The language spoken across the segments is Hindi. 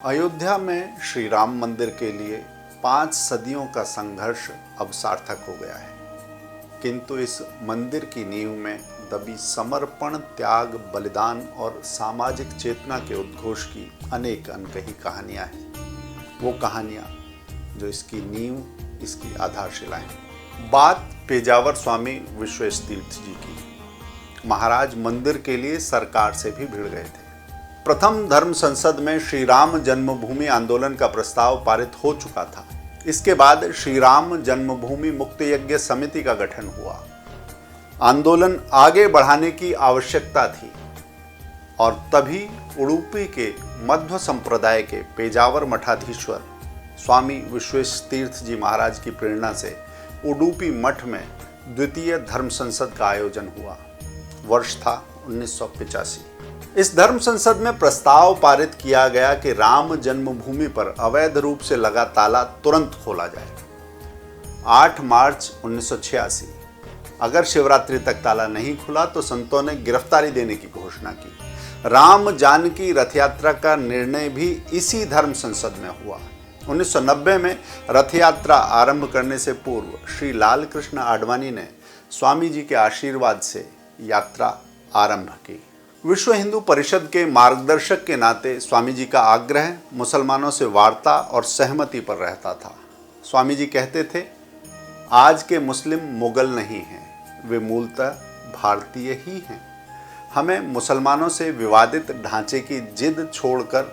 अयोध्या में श्री राम मंदिर के लिए 5 सदियों का संघर्ष अब सार्थक हो गया है, किंतु इस मंदिर की नींव में दबी समर्पण, त्याग, बलिदान और सामाजिक चेतना के उद्घोष की अनेक अनकही कहानियां हैं। वो कहानियां जो इसकी नींव, इसकी आधारशिला हैं। बात पेजावर स्वामी विश्वेशतीर्थ जी की। महाराज मंदिर के लिए सरकार से भी भिड़ गए थे। प्रथम धर्म संसद में श्री राम जन्मभूमि आंदोलन का प्रस्ताव पारित हो चुका था। इसके बाद श्री राम जन्मभूमि मुक्त यज्ञ समिति का गठन हुआ। आंदोलन आगे बढ़ाने की आवश्यकता थी और तभी उडुपी के मध्व संप्रदाय के पेजावर मठाधीश्वर स्वामी विश्वेशतीर्थ जी महाराज की प्रेरणा से उडुपी मठ में द्वितीय धर्म संसद का आयोजन हुआ। वर्ष था 1985। इस धर्म संसद में प्रस्ताव पारित किया गया कि राम जन्मभूमि पर अवैध रूप से लगा ताला तुरंत खोला जाए। 8 मार्च 1986। अगर शिवरात्रि तक ताला नहीं खुला तो संतों ने गिरफ्तारी देने की घोषणा की। राम जानकी रथ यात्रा का निर्णय भी इसी धर्म संसद में हुआ। 1990 में रथ यात्रा आरंभ करने से पूर्व श्री लाल कृष्ण आडवाणी ने स्वामी जी के आशीर्वाद से यात्रा आरंभ की। विश्व हिंदू परिषद के मार्गदर्शक के नाते स्वामी जी का आग्रह मुसलमानों से वार्ता और सहमति पर रहता था। स्वामी जी कहते थे, आज के मुस्लिम मुगल नहीं हैं, वे मूलतः भारतीय ही हैं। हमें मुसलमानों से विवादित ढांचे की जिद छोड़कर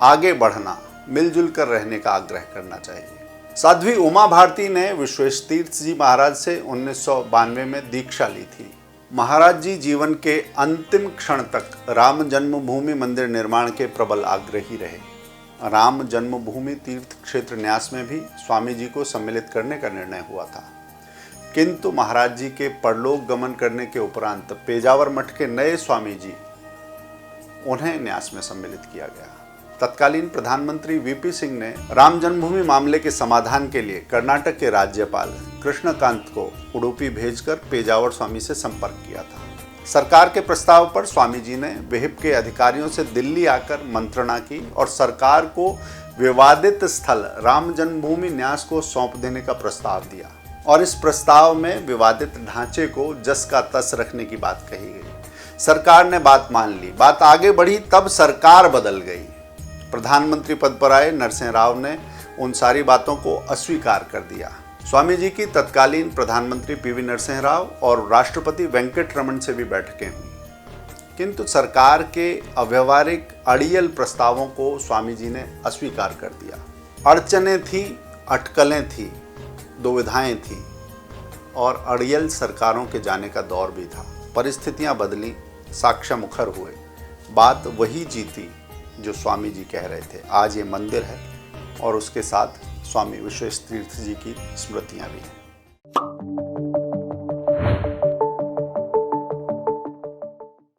आगे बढ़ना, मिलजुल कर रहने का आग्रह करना चाहिए। साध्वी उमा भारती ने विश्वेशतीर्थ जी महाराज से 1992 में दीक्षा ली थी। महाराज जी जीवन के अंतिम क्षण तक राम जन्मभूमि मंदिर निर्माण के प्रबल आग्रही रहे। राम जन्मभूमि तीर्थ क्षेत्र न्यास में भी स्वामी जी को सम्मिलित करने का निर्णय हुआ था, किंतु महाराज जी के परलोक गमन करने के उपरांत पेजावर मठ के नए स्वामी जी, उन्हें न्यास में सम्मिलित किया गया। तत्कालीन प्रधानमंत्री वीपी सिंह ने राम जन्मभूमि मामले के समाधान के लिए कर्नाटक के राज्यपाल कृष्णकांत को उडुपी भेजकर पेजावर स्वामी से संपर्क किया था। सरकार के प्रस्ताव पर स्वामी जी ने विहिप के अधिकारियों से दिल्ली आकर मंत्रणा की और सरकार को विवादित स्थल राम जन्मभूमि न्यास को सौंप देने का प्रस्ताव दिया और इस प्रस्ताव में विवादित ढांचे को जस का तस रखने की बात कही गई। सरकार ने बात मान ली। बात आगे बढ़ी, तब सरकार बदल गई। प्रधानमंत्री पद पर आए नरसिंह राव ने उन सारी बातों को अस्वीकार कर दिया। स्वामी जी की तत्कालीन प्रधानमंत्री पीवी नरसिंह राव और राष्ट्रपति वेंकट रमन से भी बैठकें हुई, किंतु सरकार के अव्यवहारिक अड़ियल प्रस्तावों को स्वामी जी ने अस्वीकार कर दिया। अड़चनें थी, अटकलें थी, दुविधाएं थी और अड़ियल सरकारों के जाने का दौर भी था। परिस्थितियां बदली, साक्ष्य मुखर हुए, बात वही जीती जो स्वामी जी कह रहे थे। आज ये मंदिर है और उसके साथ स्वामी विश्वेशतीर्थ जी की स्मृतियां भी हैं।